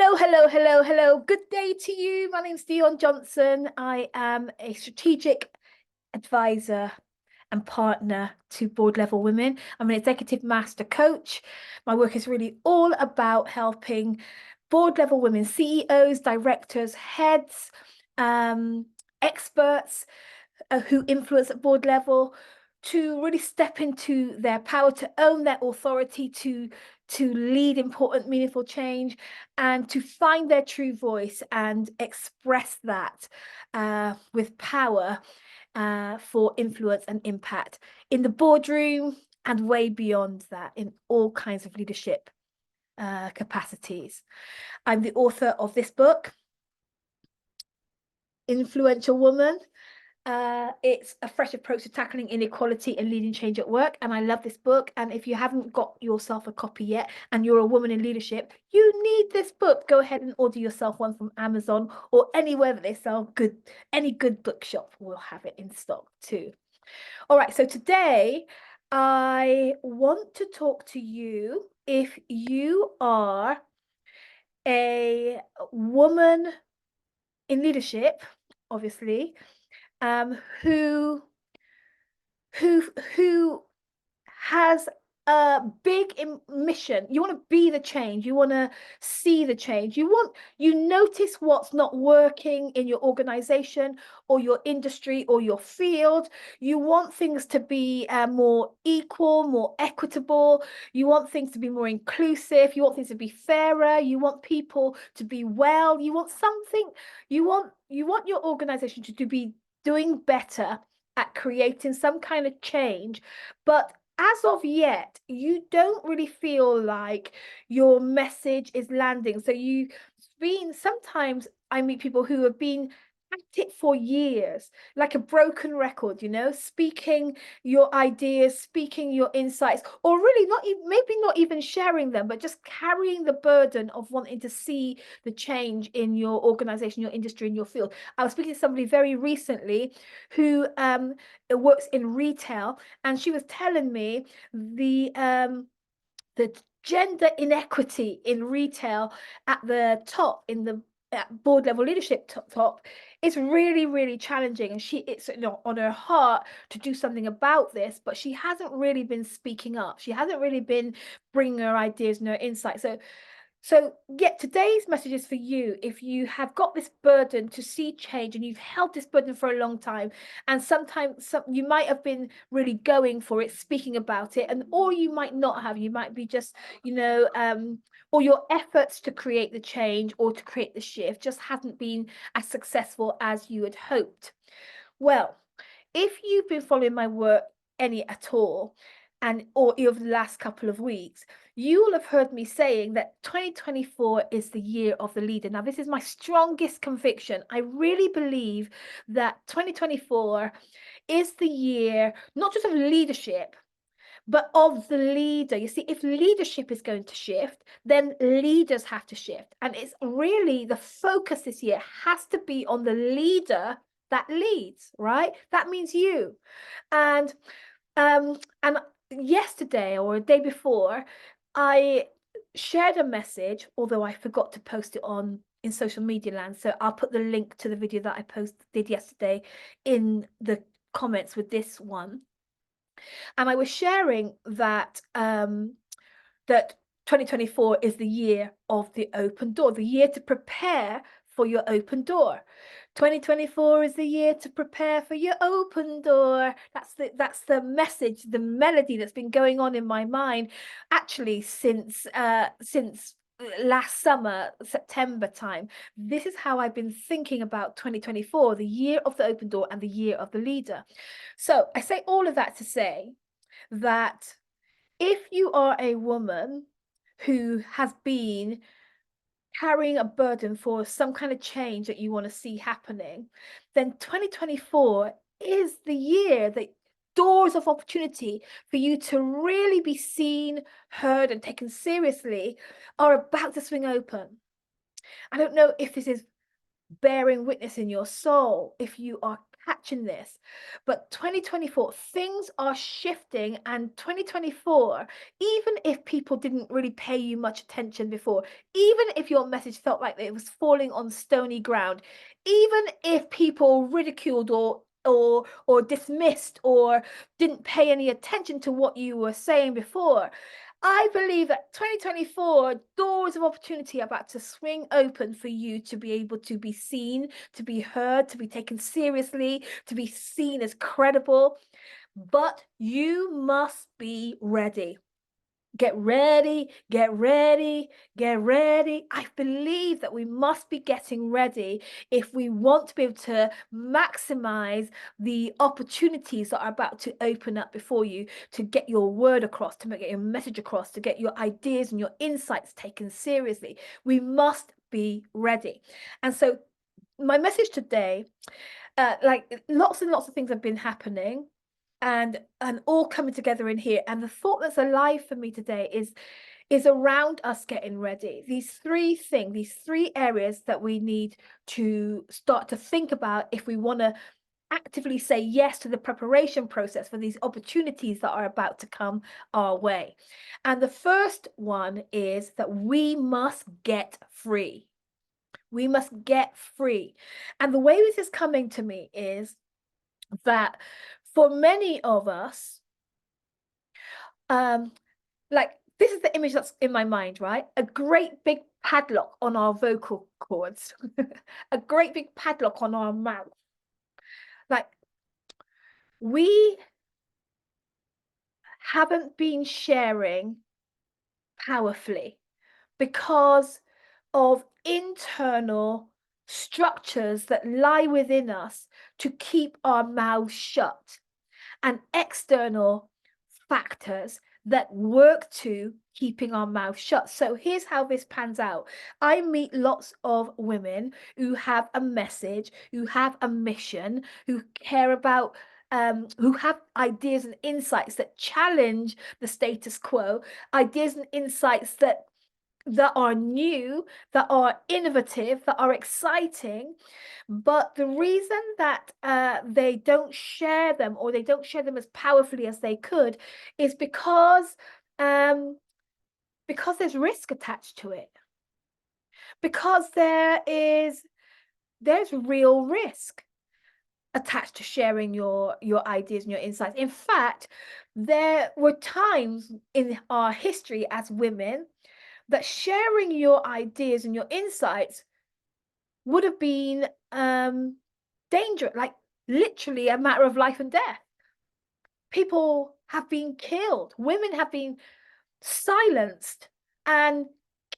Hello, hello, hello, hello. Good day to you. My name's Dion Johnson. I am a strategic advisor and partner to board level women. I'm an executive master coach. My work is really all about helping board level women, CEOs, directors, heads, experts who influence at board level to really step into their power, to own their authority, to lead important, meaningful change, and to find their true voice and express that with power for influence and impact in the boardroom and way beyond that in all kinds of leadership capacities. I'm the author of this book, Influential Woman. It's a fresh approach to tackling inequality and leading change at work. And I love this book. And if you haven't got yourself a copy yet and you're a woman in leadership, you need this book. Go ahead and order yourself one from Amazon or anywhere that they sell good, any good bookshop will have it in stock too. All right, so today I want to talk to you if you are a woman in leadership, obviously, who who has a big mission. You want to be the change. You want to see the change. You notice what's not working in your organization or your industry or your field. You want things to be more equal, more equitable. You want things to be more inclusive. You want things to be fairer. You want people to be well. You want something. You want your organization to be doing better at creating some kind of change, but as of yet, you don't really feel like your message is landing. So sometimes I meet people who have been at it for years, like a broken record, speaking your ideas, speaking your insights, or really maybe not even sharing them, but just carrying the burden of wanting to see the change in your organization, your industry, in your field. I was speaking to somebody very recently who works in retail, and she was telling me the gender inequity in retail at the top, in the board level leadership top, is really, really challenging, and it's on her heart to do something about this, but she hasn't really been speaking up. She hasn't really been bringing her ideas and her insights. So yeah, today's message is for you. If you have got this burden to see change and you've held this burden for a long time, and sometimes you might have been really going for it, speaking about it, or you might not have. You might be just, or your efforts to create the change or to create the shift just hasn't been as successful as you had hoped. Well, if you've been following my work any at all, or over the last couple of weeks, you will have heard me saying that 2024 is the year of the leader. Now, this is my strongest conviction. I really believe that 2024 is the year, not just of leadership, but of the leader. You see, if leadership is going to shift, then leaders have to shift. And it's really the focus this year has to be on the leader that leads, right? That means you. And yesterday or a day before, I shared a message, although I forgot to post it in social media land. So I'll put the link to the video that I did yesterday in the comments with this one. And I was sharing that that 2024 is the year of the open door, the year to prepare for your open door. 2024 is the year to prepare for your open door. That's the message, the melody that's been going on in my mind actually since last summer, September time. This is how I've been thinking about 2024, the year of the open door and the year of the leader. So I say all of that to say that if you are a woman who has been carrying a burden for some kind of change that you want to see happening, then 2024 is the year that doors of opportunity for you to really be seen, heard, and taken seriously are about to swing open. I don't know if this is bearing witness in your soul, if you are catching this. But 2024, things are shifting, and 2024, even if people didn't really pay you much attention before, even if your message felt like it was falling on stony ground, even if people ridiculed or dismissed or didn't pay any attention to what you were saying before, I believe that 2024, doors of opportunity are about to swing open for you to be able to be seen, to be heard, to be taken seriously, to be seen as credible. But you must be ready. Get ready, get ready, get ready. I believe that we must be getting ready if we want to be able to maximize the opportunities that are about to open up before you, to get your word across, to get your message across, to get your ideas and your insights taken seriously. We must be ready. And so my message today, like lots and lots of things have been happening and all coming together in here, and the thought that's alive for me today is around us getting ready. These three things, these three areas that we need to start to think about if we want to actively say yes to the preparation process for these opportunities that are about to come our way. And the first one is that we must get free. We must get free. And the way this is coming to me is that for many of us, like this is the image that's in my mind, right? A great big padlock on our vocal cords, a great big padlock on our mouth. Like we haven't been sharing powerfully because of internal structures that lie within us to keep our mouths shut, and external factors that work to keeping our mouth shut. So here's how this pans out. I meet lots of women who have a message, who have a mission, who care about who have ideas and insights that challenge the status quo, ideas and insights that are new, that are innovative, that are exciting. But the reason that they don't share them, or they don't share them as powerfully as they could, is because there's risk attached to it. Because there's real risk attached to sharing your ideas and your insights. In fact, there were times in our history as women that sharing your ideas and your insights would have been dangerous, like literally a matter of life and death. People have been killed. Women have been silenced and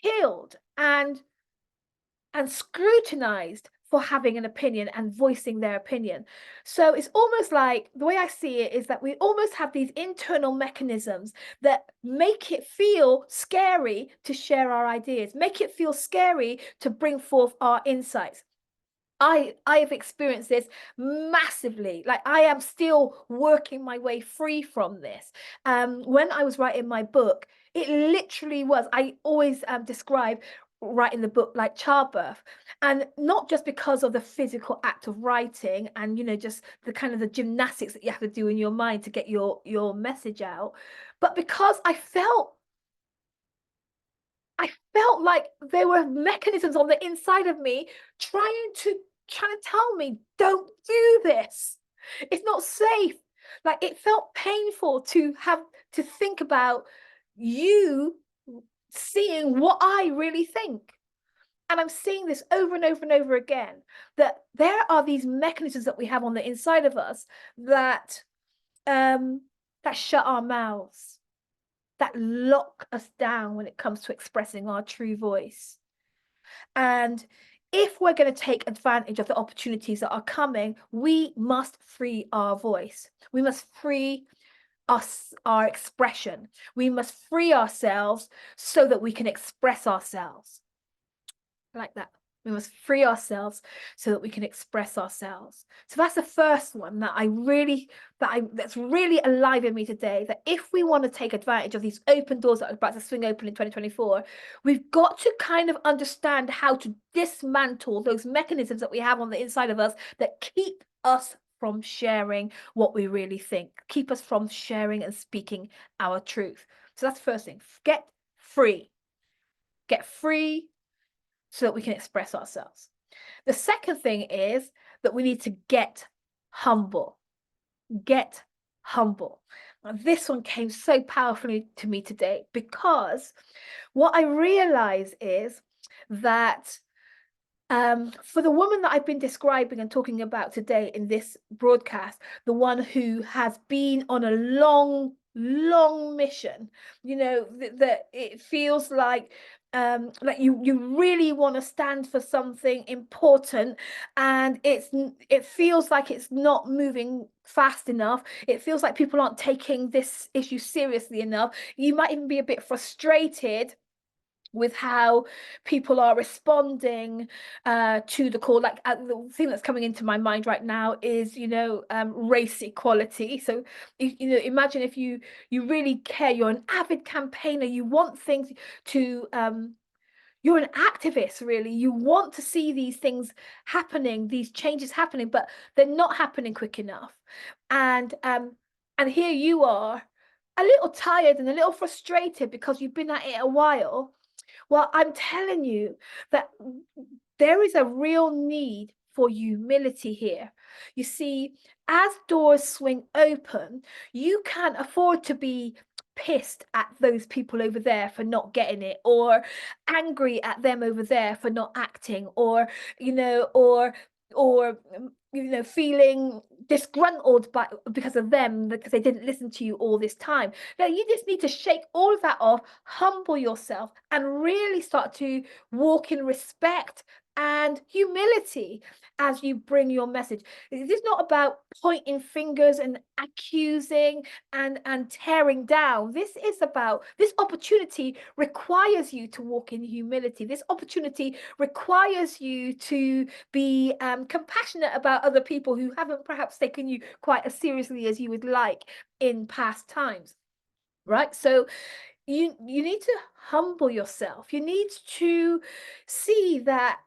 killed and scrutinized for having an opinion and voicing their opinion. So it's almost like, the way I see it is that we almost have these internal mechanisms that make it feel scary to share our ideas, make it feel scary to bring forth our insights. I have experienced this massively. Like I am still working my way free from this. When I was writing my book, it literally was, I always describe writing the book like childbirth, and not just because of the physical act of writing and, you know, just the kind of the gymnastics that you have to do in your mind to get your message out, but because I felt like there were mechanisms on the inside of me trying to tell me, don't do this. It's not safe. Like it felt painful to have to think about you seeing what I really think. And I'm seeing this over and over and over again, that there are these mechanisms that we have on the inside of us that shut our mouths, that lock us down when it comes to expressing our true voice. And if we're going to take advantage of the opportunities that are coming, we must free our voice. We must free our expression. We must free ourselves so that we can express ourselves. Like that. We must free ourselves so that we can express ourselves. So that's the first one that that's really alive in me today, that if we want to take advantage of these open doors that are about to swing open in 2024, we've got to kind of understand how to dismantle those mechanisms that we have on the inside of us that keep us from sharing what we really think, keep us from sharing and speaking our truth. So that's the first thing. Free. Get free so that we can express ourselves. The second thing is that we need to get humble. Get humble. Now, this one came so powerfully to me today, because what I realize is that for the woman that I've been describing and talking about today in this broadcast, the one who has been on a long mission, that it feels like you really want to stand for something important, and it feels like it's not moving fast enough. It feels like people aren't taking this issue seriously enough. You might even be a bit frustrated with how people are responding to the call. Like the thing that's coming into my mind right now is race equality. So imagine if you really care, you're an avid campaigner, you want things to you're an activist, really. You want to see these things happening, these changes happening, but they're not happening quick enough. And here you are, a little tired and a little frustrated because you've been at it a while. Well, I'm telling you that there is a real need for humility here. You see, as doors swing open, you can't afford to be pissed at those people over there for not getting it, or angry at them over there for not acting, or feeling disgruntled because of them, because they didn't listen to you all this time. Now you just need to shake all of that off, humble yourself, and really start to walk in respect and humility as you bring your message. It is not about pointing fingers and accusing and tearing down. This opportunity requires you to walk in humility. This opportunity requires you to be compassionate about other people who haven't perhaps taken you quite as seriously as you would like in past times, right? So you need to humble yourself. You need to see that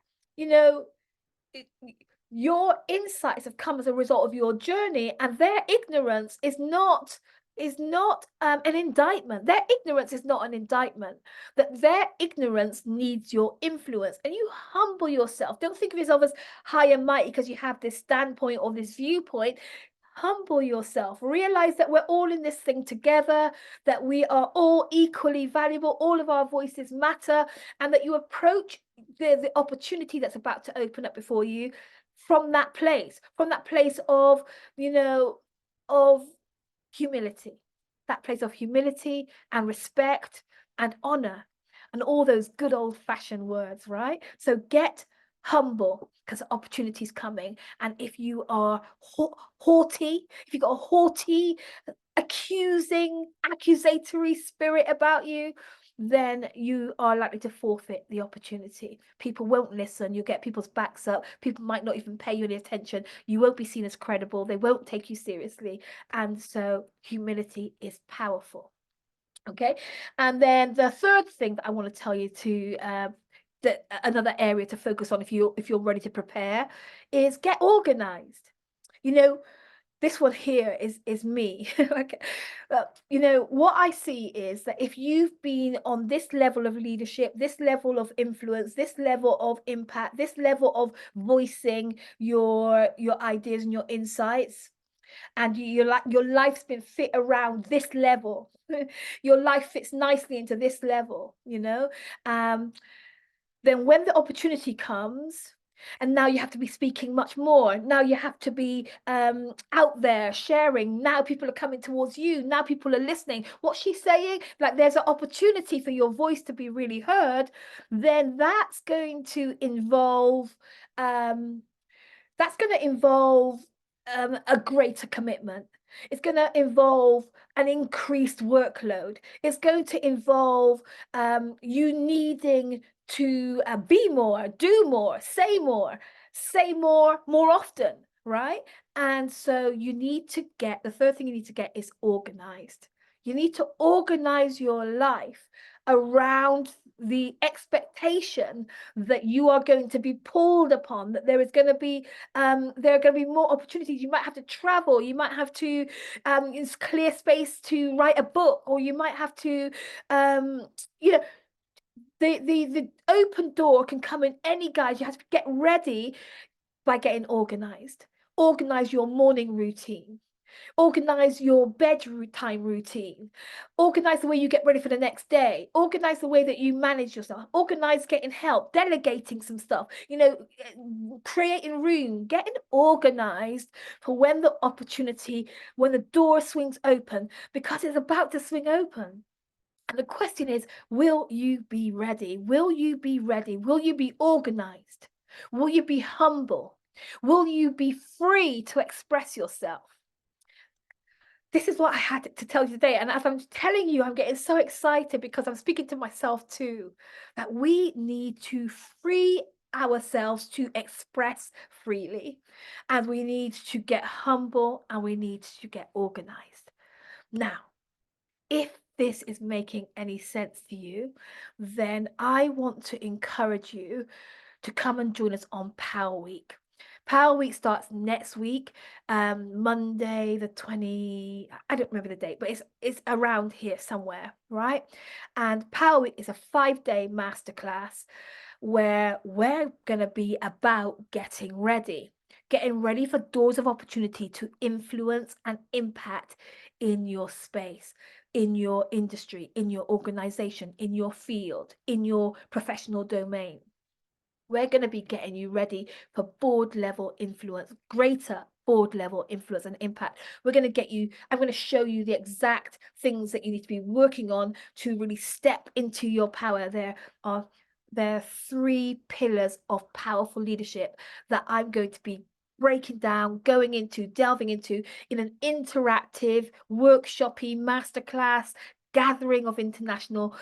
your insights have come as a result of your journey, and their ignorance is not an indictment. Their ignorance is not an indictment. That their ignorance needs your influence, and you humble yourself. Don't think of yourself as high and mighty because you have this standpoint or this viewpoint. Humble yourself. Realize that we're all in this thing together, that we are all equally valuable, all of our voices matter, and that you approach the opportunity that's about to open up before you from that place of of humility, that place of humility and respect and honor and all those good old-fashioned words, right? So get humble, because opportunity's coming. And if you are haughty, if you've got a haughty, accusatory spirit about you, then you are likely to forfeit the opportunity. People won't listen. You'll get people's backs up. People might not even pay you any attention. You won't be seen as credible. They won't take you seriously. And so humility is powerful. Okay. And then the third thing that I want to tell you to that another area to focus on if you're ready to prepare is get organized. This one here is me. Like, what I see is that if you've been on this level of leadership, this level of influence, this level of impact, this level of voicing your ideas and your insights, and your life's been fit around this level, your life fits nicely into this level, then when the opportunity comes, and now you have to be speaking much more, now you have to be out there sharing, now people are coming towards you, now people are listening, what's she saying, like there's an opportunity for your voice to be really heard, then that's going to involve a greater commitment. It's going to involve an increased workload. It's going to involve you needing to be more, do more, say more often, right? And so the third thing you need to get is organized. You need to organize your life around the expectation that you are going to be pulled upon, that there is going to be there are going to be more opportunities. You might have to travel, you might have to use clear space to write a book, or you might have to you know, the open door can come in any guise. You have to get ready by getting organized. Organize your morning routine. Organize your bedtime routine. Organize the way you get ready for the next day. Organize the way that you manage yourself. Organize getting help, delegating some stuff, you know, creating room, getting organized for when the opportunity, when the door swings open, because it's about to swing open. And the question is, will you be ready? Will you be ready? Will you be organized? Will you be humble? Will you be free to express yourself? This is what I had to tell you today. And as I'm telling you, I'm getting so excited because I'm speaking to myself too, that we need to free ourselves to express freely. And we need to get humble, and we need to get organized. Now, if this is making any sense to you, then I want to encourage you to come and join us on Power Week. Power Week starts next week, Monday the 20, I don't remember the date, but it's around here somewhere, right? And Power Week is a 5-day masterclass where we're going to be about getting ready for doors of opportunity to influence and impact in your space, in your industry, in your organization, in your field, in your professional domain. We're going to be getting you ready for board level influence, greater board level influence and impact. We're going to get you, I'm going to show you the exact things that you need to be working on to really step into your power. There are 3 pillars of powerful leadership that I'm going to be breaking down, delving into in an interactive, workshopy masterclass gathering of international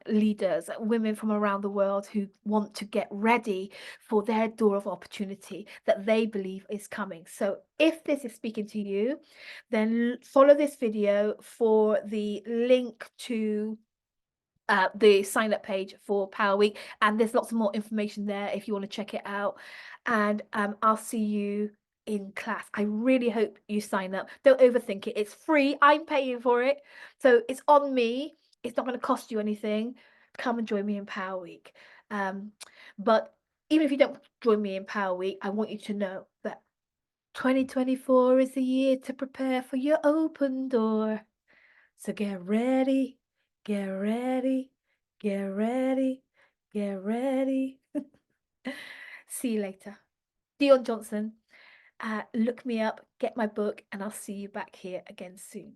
leaders, women from around the world who want to get ready for their door of opportunity that they believe is coming. So if this is speaking to you, then follow this video for the link to the sign up page for Power Week, and there's lots of more information there if you want to check it out. And I'll see you in class. I really hope you sign up. Don't overthink it. It's free. I'm paying for it, so it's on me. It's not going to cost you anything. Come and join me in Power Week. But even if you don't join me in Power Week, I want you to know that 2024 is the year to prepare for your open door. So get ready, get ready, get ready, get ready. See you later. Dion Johnson. Look me up, get my book, and I'll see you back here again soon.